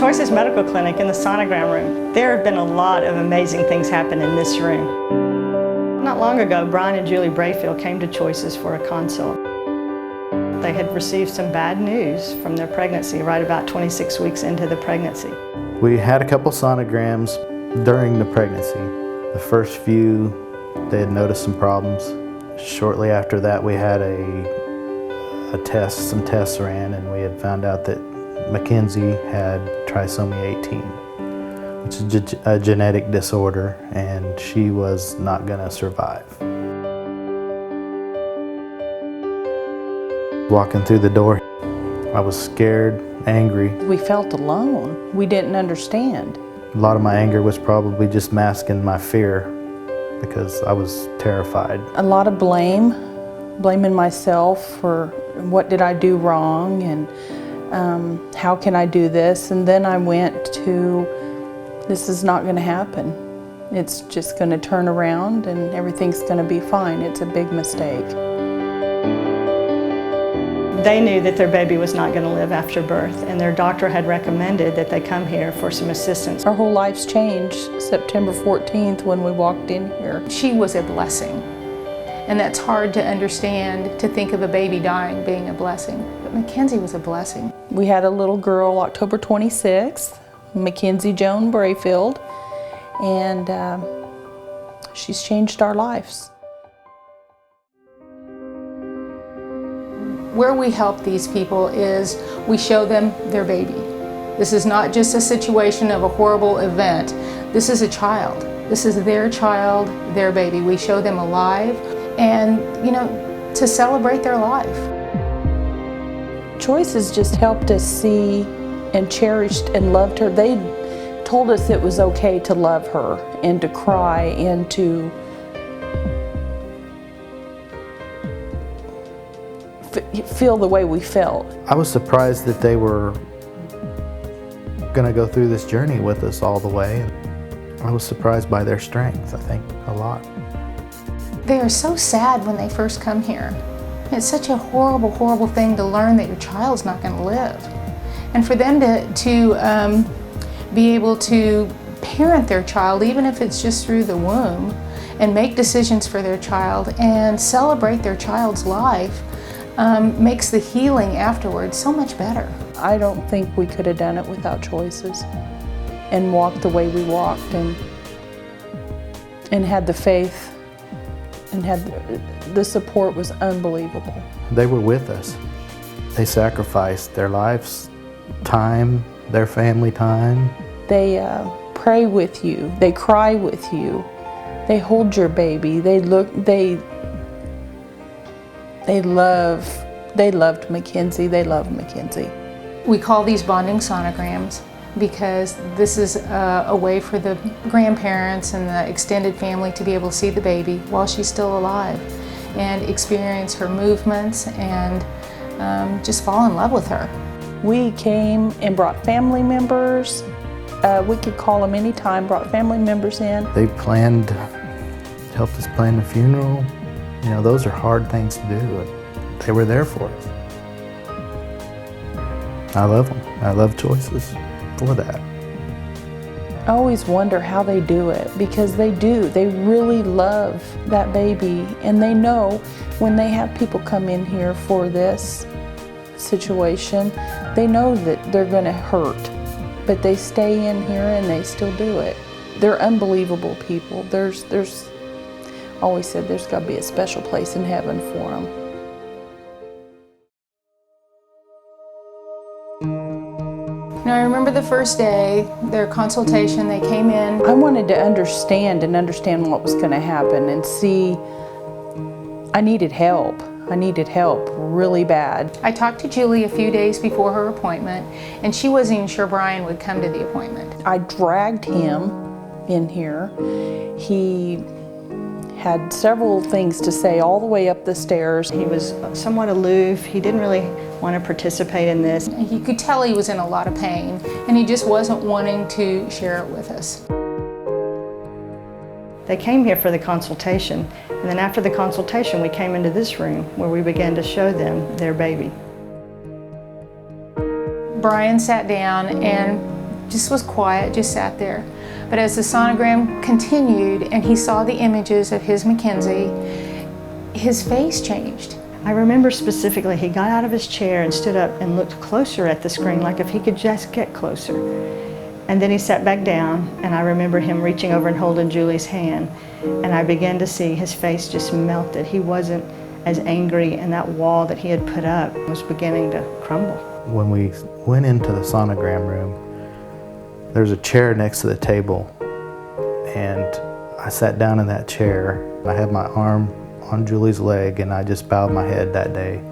Choices+Medical+Clinic in the sonogram room. There have been a lot of amazing things happen in this room. Not long ago, Brian and Julie Brayfield came to Choices for a consult. They had received some bad news from their pregnancy right about 26 weeks into the pregnancy. We had a couple sonograms during the pregnancy. The first few, they had noticed some problems. Shortly after that, we had some tests ran, and we had found out that MacKenzie had trisomy 18, which is a genetic disorder, and she was not going to survive. Walking through the door, I was scared, angry. We felt alone. We didn't understand. A lot of my anger was probably just masking my fear because I was terrified. A lot of blaming myself for what did I do wrong and how can I do this? And then I went to, this is not going to happen. It's just going to turn around and everything's going to be fine. It's a big mistake. They knew that their baby was not going to live after birth, and their doctor had recommended that they come here for some assistance. Our whole lives changed September 14th when we walked in here. She was a blessing, and that's hard to understand, to think of a baby dying being a blessing. But MacKenzie was a blessing. We had a little girl October 26th, MacKenzie Joan Brayfield, and she's changed our lives. Where we help these people is we show them their baby. This is not just a situation of a horrible event. This is a child. This is their child, their baby. We show them alive and, to celebrate their life. Choices just helped us see and cherished and loved her. They told us it was okay to love her and to cry and to feel the way we felt. I was surprised that they were going to go through this journey with us all the way. I was surprised by their strength, I think, a lot. They are so sad when they first come here. It's such a horrible, horrible thing to learn that your child's not going to live. And for them to be able to parent their child, even if it's just through the womb, and make decisions for their child and celebrate their child's life, makes the healing afterwards so much better. I don't think we could have done it without Choices and walked the way we walked and had the faith and had the support was unbelievable. They were with us. They sacrificed their lives, time, their family time. They pray with you. They cry with you. They hold your baby. They loved MacKenzie. They love MacKenzie. We call these bonding sonograms because this is a way for the grandparents and the extended family to be able to see the baby while she's still alive and experience her movements and just fall in love with her. We came and brought family members. We could call them anytime, brought family members in. They helped us plan the funeral. Those are hard things to do. They were there for us. I love them. I love Choices for that. I always wonder how they do it, because they do. They really love that baby, and they know when they have people come in here for this situation, they know that they're going to hurt, but they stay in here and they still do it. They're unbelievable people. There's always said there's got to be a special place in heaven for them. Now I remember the first day, their consultation, they came in. I wanted to understand what was going to happen and see. I needed help. I needed help really bad. I talked to Julie a few days before her appointment, and she wasn't even sure Brian would come to the appointment. I dragged him in here. He had several things to say all the way up the stairs. He was somewhat aloof. He didn't really want to participate in this. You could tell he was in a lot of pain, and he just wasn't wanting to share it with us. They came here for the consultation, and then after the consultation we came into this room where we began to show them their baby. Brian sat down and just was quiet, just sat there. But as the sonogram continued and he saw the images of his MacKenzie, his face changed. I remember specifically he got out of his chair and stood up and looked closer at the screen, like if he could just get closer. And then he sat back down, and I remember him reaching over and holding Julie's hand, and I began to see his face just melted. He wasn't as angry, and that wall that he had put up was beginning to crumble. When we went into the sonogram room, there's a chair next to the table, and I sat down in that chair. I had my arm on Julie's leg, and I just bowed my head that day.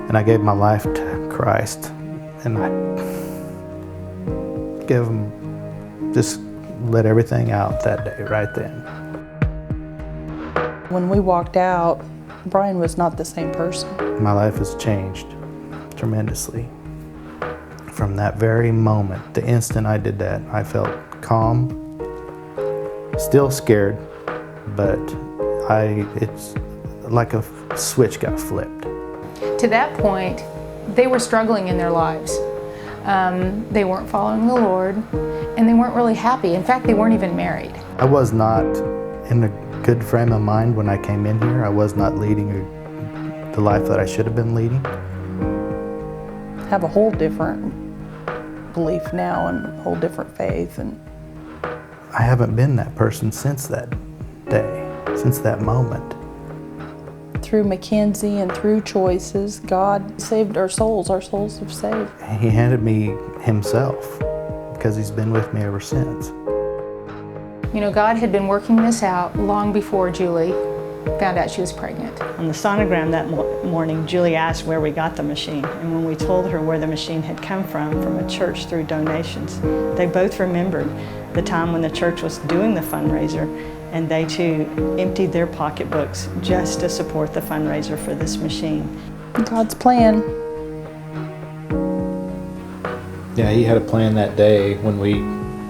And I gave my life to Christ, and I gave him, just let everything out that day, right then. When we walked out, Brian was not the same person. My life has changed tremendously. From that very moment, the instant I did that, I felt calm, still scared, but it's like a switch got flipped. To that point, they were struggling in their lives. They weren't following the Lord, and they weren't really happy. In fact, they weren't even married. I was not in a good frame of mind when I came in here. I was not leading the life that I should have been leading. Have a whole different belief now and a whole different faith. And I haven't been that person since that day, since that moment. through MacKenzie and through Choices, God saved our souls. Our souls have saved. He handed me himself because he's been with me ever since. You know, God had been working this out long before Julie found out she was pregnant. On the sonogram that morning, Julie asked where we got the machine, and when we told her where the machine had come from a church through donations, they both remembered the time when the church was doing the fundraiser, and they too emptied their pocketbooks just to support the fundraiser for this machine. God's plan. Yeah, he had a plan that day when we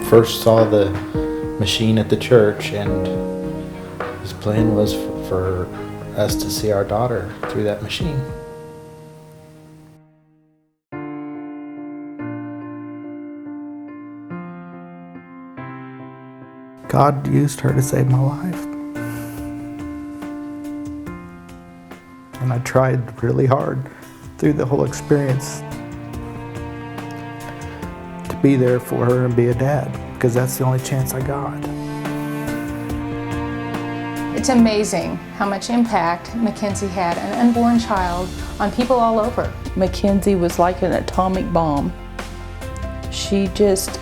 first saw the machine at the church, and his plan was for us to see our daughter through that machine. God used her to save my life. And I tried really hard through the whole experience to be there for her and be a dad, because that's the only chance I got. It's amazing how much impact MacKenzie had, an unborn child, on people all over. MacKenzie was like an atomic bomb. She just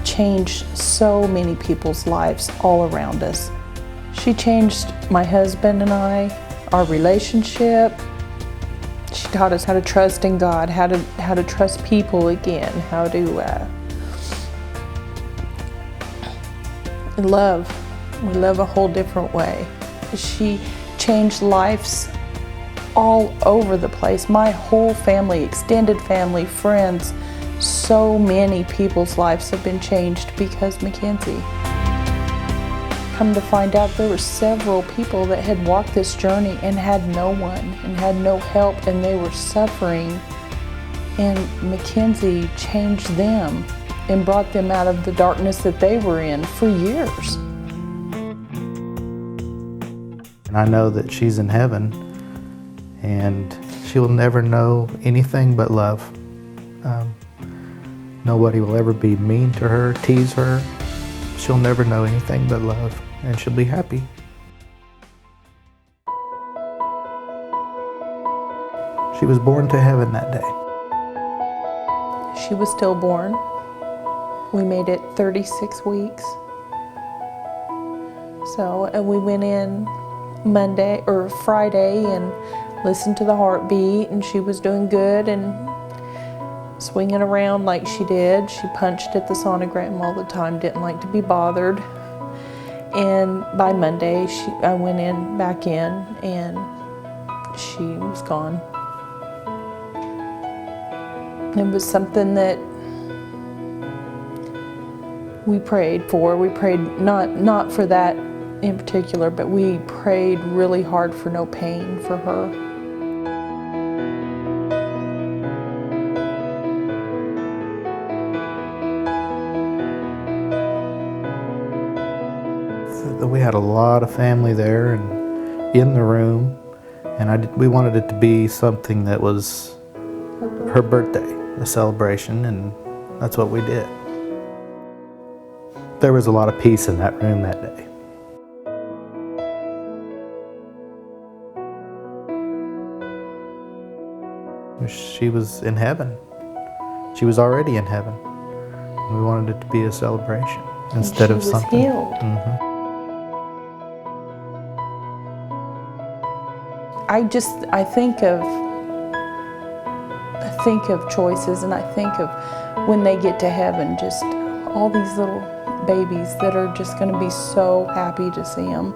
changed so many people's lives all around us. She changed my husband and I, our relationship. She taught us how to trust in God, how to trust people again, how to love. We love a whole different way. She changed lives all over the place. My whole family, extended family, friends, so many people's lives have been changed because MacKenzie. Come to find out, there were several people that had walked this journey and had no one and had no help, and they were suffering. And MacKenzie changed them and brought them out of the darkness that they were in for years. And I know that she's in heaven, and she will never know anything but love. Nobody will ever be mean to her, tease her. She'll never know anything but love, and she'll be happy. She was born to heaven that day. She was stillborn. We made it 36 weeks. So, and we went in Monday or Friday and listened to the heartbeat, and she was doing good and swinging around like she did. She punched at the sonogram all the time, didn't like to be bothered. And by Monday, I went back in, and she was gone. It was something that we prayed for. We prayed not for that in particular, but we prayed really hard for no pain for her. we had a lot of family there and in the room, and we wanted it to be something that was her birthday, a celebration, and that's what we did. There was a lot of peace in that room that day. She was in heaven. She was already in heaven. We wanted it to be a celebration instead of something. She was healed. Mhm. I think of Choices, and I think of when they get to heaven, just all these little babies that are just going to be so happy to see them.